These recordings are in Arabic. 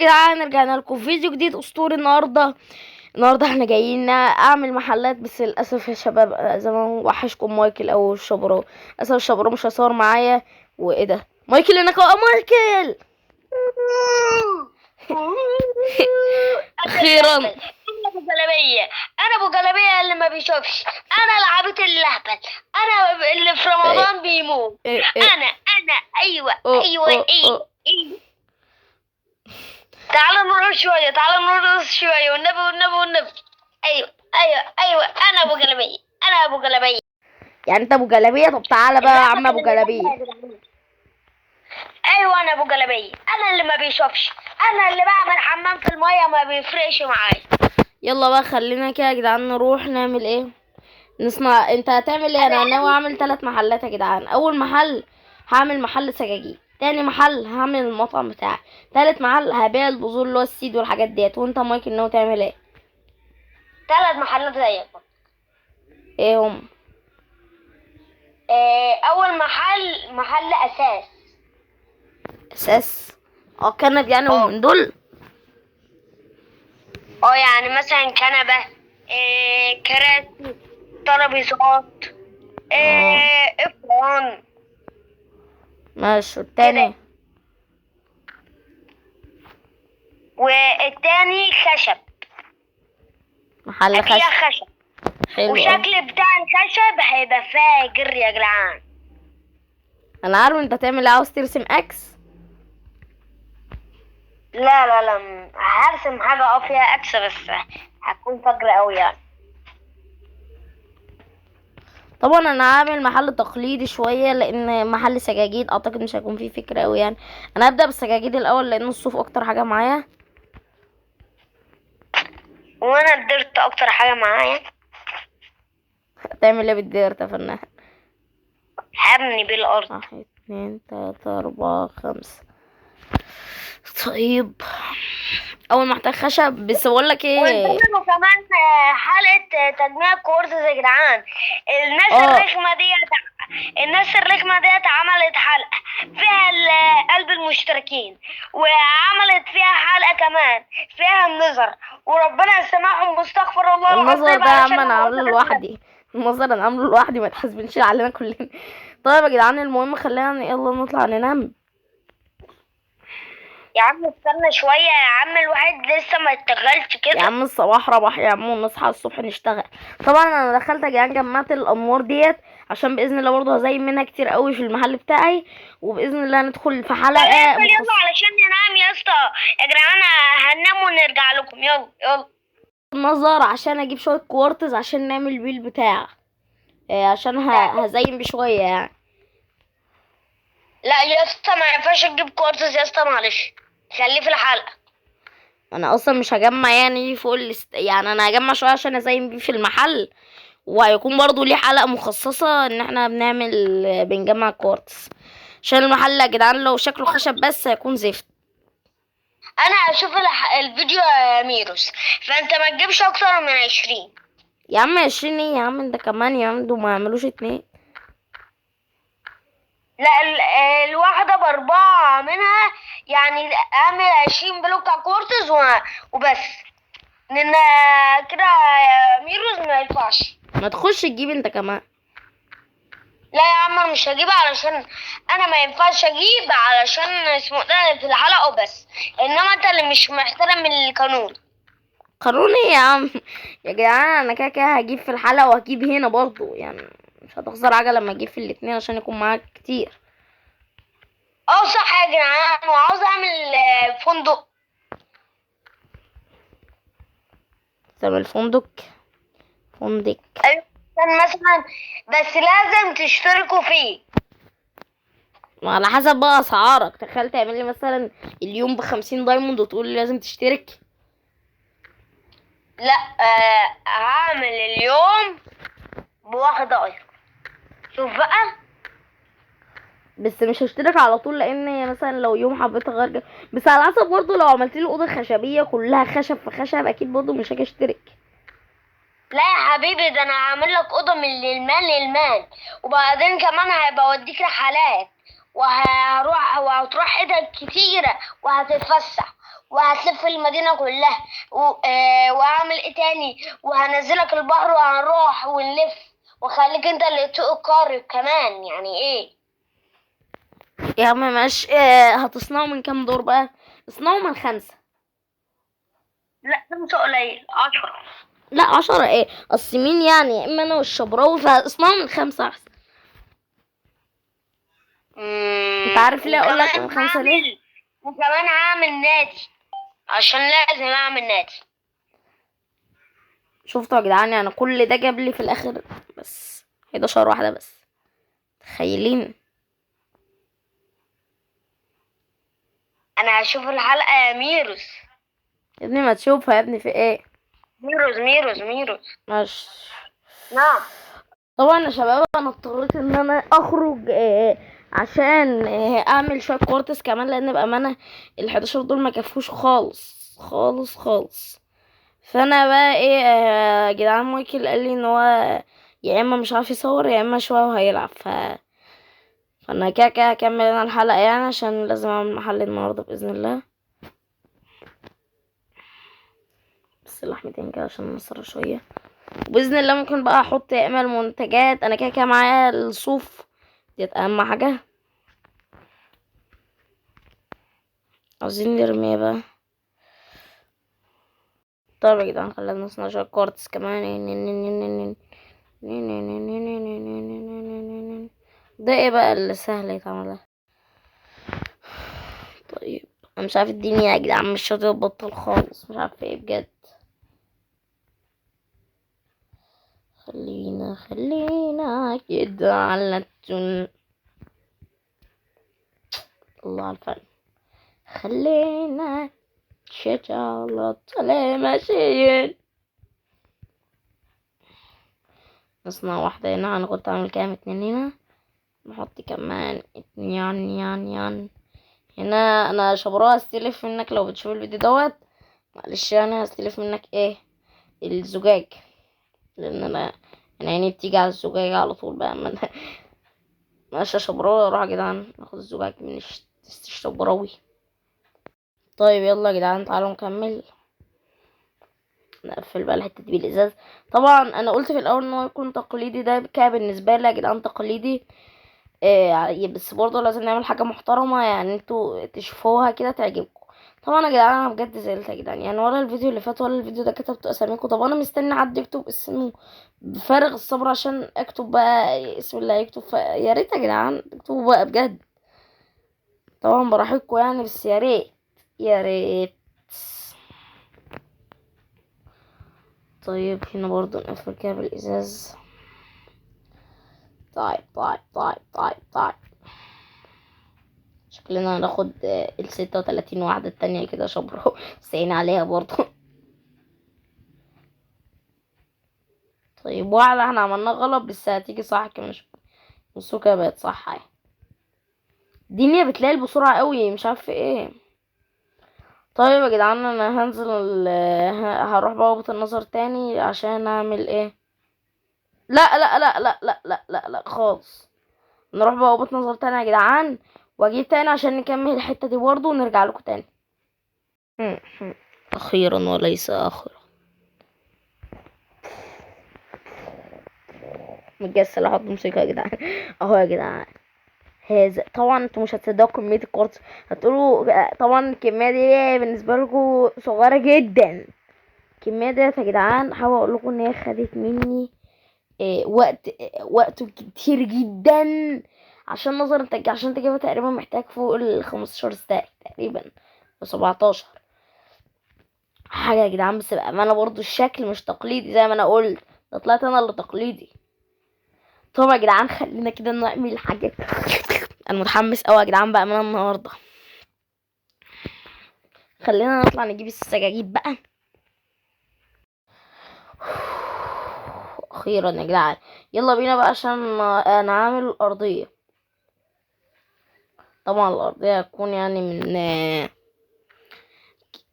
جدعان رجعنا لكم فيديو جديد اسطوري. النهارده احنا جايين اعمل محلات، بس للاسف يا شباب زمان وحشكم مايكل او الشبراء. للاسف الشبراء مش هيصور معايا. وايه ده مايكل هناك اهو مايكل. اخيرا انا ابو جلابيه، انا ابو جلابيه اللي ما بيشوفش، انا العبيط اللهبل، انا اللي في رمضان بيموت. انا ايوه ايوه ايه. تعالوا نروح شويه، تعالوا نرقص شويه والنبي والنبي والنبي. ايوه ايوه ايوه، انا ابو جلابيه، انا ابو جلابيه. يعني انت ابو جلابيه؟ طب تعالى بقى يا عم ابو جلابيه. ايوه انا ابو جلابيه، انا اللي ما بيشوفش، انا اللي بعمل حمام في الميه ما بيفرقش معايا. يلا بقى خلينا كده يا جدعان نروح نعمل ايه، نصنع. انت هتعمل ايه؟ انا ناوي اعمل 3 محلات يا جدعان. اول محل هعمل محل سجاجيد، تاني محل هعمل المطعم بتاعي، تالت محل هبيع البذور اللي هو السيد والحاجات ديت. وانت مايكل ناوي تعمل ايه؟ 3 محلات زيك. ايه هم؟ اول محل اساس كنب يعني ومن دول. يعني مثلا كنبه، كراسي، ترابيزات، افران. ماشي. والتاني؟ والتاني خشب، محل هبيع خشب. خشب. حلو. وشكل بتاع الخشب هيبقى فاجر يا جدعان. انا عارف انت تعمل ايه، عاوز ترسم اكس. لا لا لا، هرسم حاجة فيها اكس، بس هتكون فجرة اوي يعني. طبعا انا عامل محل تقليدي شويه، لان محل سجاجيد اعتقد مش هيكون فيه فكره قوي يعني. انا هبدا بالسجاجيد الاول لان الصوف اكتر حاجه معايا. وانا قدرت اكتر حاجة معايا. هتعمل ايه بالدير يا فنان؟ هبني بالارض. 1 2 3 4 5. طيب اول محتاج خشب، بس بقول لك ايه. وانتظروا كمان حلقة تجميع كورسز يا جدعان. الناس الرخمة ديت، عملت حلقة فيها قلب المشتركين، وعملت فيها حلقة كمان فيها النظر، وربنا يسامحهم واستغفر الله النظر العظيم. ده يا عم انا عامله لوحدي. النظر انا عامله لوحدي، ما تحاسبنيش علينا كلنا. طيب يا جدعان المهم خلينا يلا نطلع ننام. يا عم استنى شوية يا عم، الواحد لسه ما اشتغلش كده. يا عم الصباح رباح يا عم، ونصحى الصبح نشتغل. طبعا انا دخلت يا جدعان جمعت الانوار ديت عشان باذن الله برضه هزين منها كتير قوي في المحل بتاعي، وباذن الله ندخل في حلقه يلا علشان ننام يا اسطى. يا جدعان هننام ونرجع لكم. يلا يلا. نظر عشان اجيب شويه كوارتز عشان نعمل بيه البتاع، عشان هزين بشويه يعني. لا يا اسطى ما ينفعش تجيب كوارتز يا اسطى، معلش خليه في الحلقه. انا اصلا مش هجمع يعني فوق يعني انا هجمع شويه عشان ازين بيه في المحل، وهيكون برضو ليه حلقة مخصصة ان احنا بنجمع كوارتز عشان المحل يا جدعان لو شكله خشب بس هيكون زفت. انا هشوف الفيديو يا ميروس، فانت ما تجيبش اكتر من 20. يا عم 20 ايه يا عم، انت كمان يا عم، دول ما يعملوش 2. لا الواحدة ب4 منها، يعني اعمل 20 بلوك كوارتز وبس. لان كده يا ميروس ما ينفعش. ما تخش تجيب انت كمان. لا يا عم انا مش هجيب، علشان انا ما ينفعش اجيب، علشان اسمه ده في الحلقة وبس. انما انت اللي مش محترم القانون. قانون ايه يا عم؟ يا جدعان انا كده كده هجيب في الحلقة وهجيب هنا برضو، يعني مش هتخسر حاجة لما اجيب في الاتنين عشان يكون معاك كتير. صح يا جدعان، وعاوز اعمل فندق. تعمل فندق؟ ايوه مثلا، بس لازم تشتركوا فيه. على حسب بقى اسعارك. تخيل تعمل لي مثلا اليوم ب50 دايموند وتقول لي لازم تشترك. لا هعمل اليوم ب1 شوف بقى. بس مش هشترك على طول، لان مثلا لو يوم حبيت اغير بس على حسب برضه. لو عملت لي اوضه خشبيه كلها خشب في خشب اكيد برضه مش هاجي اشترك. لا يا حبيبي، ده انا هعمل لك اوضه من للمال، وبعدين كمان هيبقى اوديك رحلات، وهتروح حتت كتيره وهتتفسح، وهتلف المدينة كلها وهعمل ايه تاني، وهنزلك البحر وهنروح ونلف، وخليك انت اللي تسوق القارب كمان. يعني ايه؟ يا عم ماشي. هتصنعوا من كام دور بقى؟ اصنعوا من 5. لا 5 قليل، 10. لا 10 ايه، اصل مين يعني، يا اما انا والشبراوي، فاصنعوا من 5 احسن. انت عارف ليه اقول لك من 5 ليه؟ وكمان هعمل نادي، عشان لازم اعمل نادي. شفتوا يا جدعان، يعني كل ده جاب لي في الاخر بس 11 واحده بس. تخيلين. انا هشوف الحلقة يا ميروس. يا ابني ما تشوفها يا ابني، في ايه؟ ميروس. ماشي. نعم. طبعا يا شباب انا اضطريت ان انا اخرج عشان اعمل شويه كورتس كمان، لان بامانه ال11 دول ما كفوش خالص خالص خالص. فانا بقى ايه، جدعان مايكل قال لي ان هو يا اما مش عارف يصور يا اما شويه وهيلعب. فانا كده كده هكمل انا الحلقه يعني، عشان لازم اعمل محل النهارده باذن الله. بس اللحمتين كده عشان نصر شويه، وباذن الله ممكن بقى احط يا اما المنتجات. انا كده كده معايا الصوف، ديت اهم حاجه. عاوزين نرميه بقى. طب يا جدعان خلينا نصنع شويه كوارتز كمان. ده ايه بقى اللي سهل يتعمل ده؟ طيب انا مش عارف الدنيا يا جدعان، مش راضي ابطل خالص، مش عارف ايه بجد. خلينا كده على الله على الفن. خلينا شجرة ماشيين. نصنع واحدة هنا، انا كنت اعمل كام 2 هنا، نحط كمان 2 يان هنا. انا شبراء هستلف منك لو بتشوف الفيديو دوت، معلش انا هستلف منك ايه، الزجاج، لان انا عيني بتيجي على الزجاج على طول بقى. ماشي يا شبراوي، اروح يا جدعان ناخد الزجاج من الشبراوي. طيب يلا يا جدعان تعالوا نكمل. نقفل بقى الحته دي بالازاز. طبعا انا قلت في الاول ان هو يكون تقليدي، ده كده بالنسبه لي يا جدعان تقليدي. بس برضه لازم نعمل حاجه محترمه، يعني انتوا تشوفوها كده تعجبكم. طبعا يا جدعان انا بجد زعلت يا جدعان، يعني ولا الفيديو اللي فات ولا الفيديو ده كتبتوا اساميكم. طب انا مستني حد يكتب اسمه بفارغ الصبر عشان اكتب بقى اسم اللي هيكتب. يا ريت يا جدعان تكتبوا بقى بجد. طبعا براحتكم يعني، بس يا ريت يا ريت. طيب هنا برضو نقفل كده بالازاز. طيب شكلنا هناخد ال36 واحدة التانية كده شبرا سعين عليها برضو. طيب واحدة احنا عملناها غلط بس هتيجي صح كمان. بصوا كده بقت صح اهي. الدنيا بتليل بسرعة قوي، مش عارفة ايه. طيب يا جدعان انا هنزل هروح بوابة النظر تاني عشان اعمل ايه. لا خالص. نروح بوابة نظر تاني يا جدعان، واجيب تاني عشان نكمل الحتة دي برضه ونرجع لكم تاني. اخيرا وليس اخرا. متجسل احط موسيقى يا جدعان. اهو يا جدعان، هذا طبعا انتوا مش هتصدقوا كمية الكورس. هتقولوا طبعا الكمية دي بالنسبة لكم صغيرة جدا. الكمية ديت يا جدعان حاول اقول لكم ان هي خدت مني وقت كتير جدا. عشان نظر انت عشان تجيبها تقريبا محتاج فوق 15 ستاك تقريبا، 17 حاجة يا جدعان. بس بأمانة برضو الشكل مش تقليدي زي ما انا قلت، ده طلعت انا اللي تقليدي. طبعا يا جدعان خلينا كده نعمل حاجة. انا متحمس قوي يا جدعان بأمانة النهاردة. خلينا نطلع نجيب السجاجيد بقى. اخيرا يا جدعان يلا بينا بقى عشان انا عامل الارضية. طبعا الارضية هتكون يعني من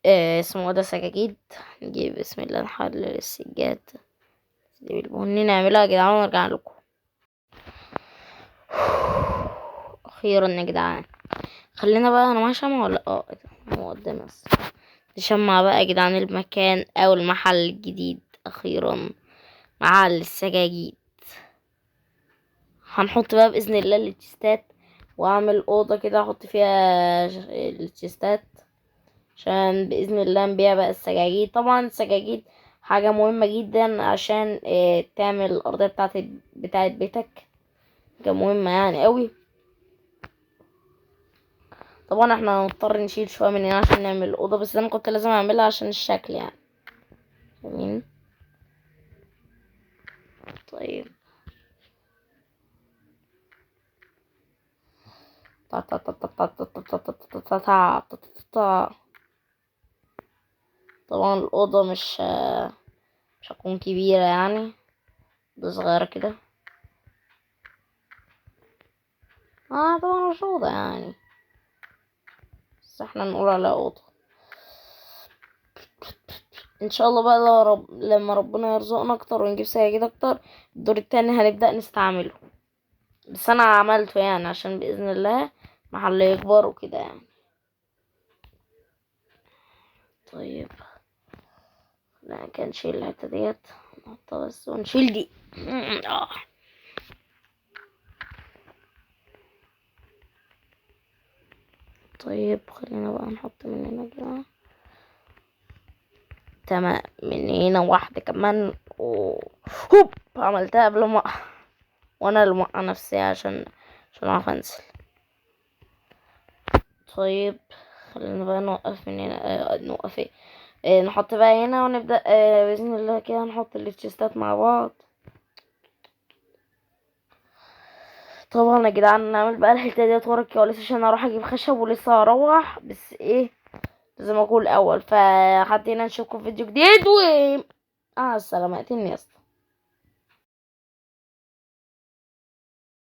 اسمه ده سجاجيد. نجيب بسم الله نحلل السجاد نجيب البني نعملها يا جدعان ونرجع لكم. اخيرا يا جدعان خلينا بقى. انا معايا شمع ولا ايه ده، هو قدامي بس. نشمع بقى يا جدعان المكان او المحل الجديد اخيرا مع السجاجيد. هنحط بقى باذن الله التشيستات، واعمل اوضه كده احط فيها التشيستات عشان باذن الله نبيع بقى السجاجيد. طبعا السجاجيد حاجه مهمه جدا عشان تعمل الارضيه بتاعت بيتك، حاجه مهمه يعني قوي. طبعا احنا هنضطر نشيل شويه من هنا عشان نعمل الاوضه، بس انا كنت لازم اعملها عشان الشكل يعني. جميل. طيب طبعا الأوضة مش هتكون كبيرة يعني، ده صغيرة كده. طبعا مش أوضة يعني، بس احنا نقول على أوضة. ان شاء الله بقى لما ربنا يرزقنا اكتر ونجيب سجاجيد اكتر، الدور التاني هنبدأ نستعمله. بس انا عملته يعني عشان بإذن الله محل يكبر وكده يعني. طيب لا كان نشيل الحتة ديت نحطها بس ونشيل دي. طيب خلينا بقى نحط من هنا كده. تمام، من هنا واحدة كمان هوب عملتها قبل ما وانا اللي موقع نفسي عشان اعرف انزل. طيب خلينا بقى نوقف من هنا. نوقف نحط بقى هنا ونبدأ بإذن الله كده نحط التشيستات مع بعض. طبعا يا جدعان نعمل بقى الحتة ديت ورا الكواليس عشان اروح اجيب خشب ولسه هروح، بس لازم اقول الاول. فحد هنا نشوفكم في فيديو جديد السلامتين يا اسطى.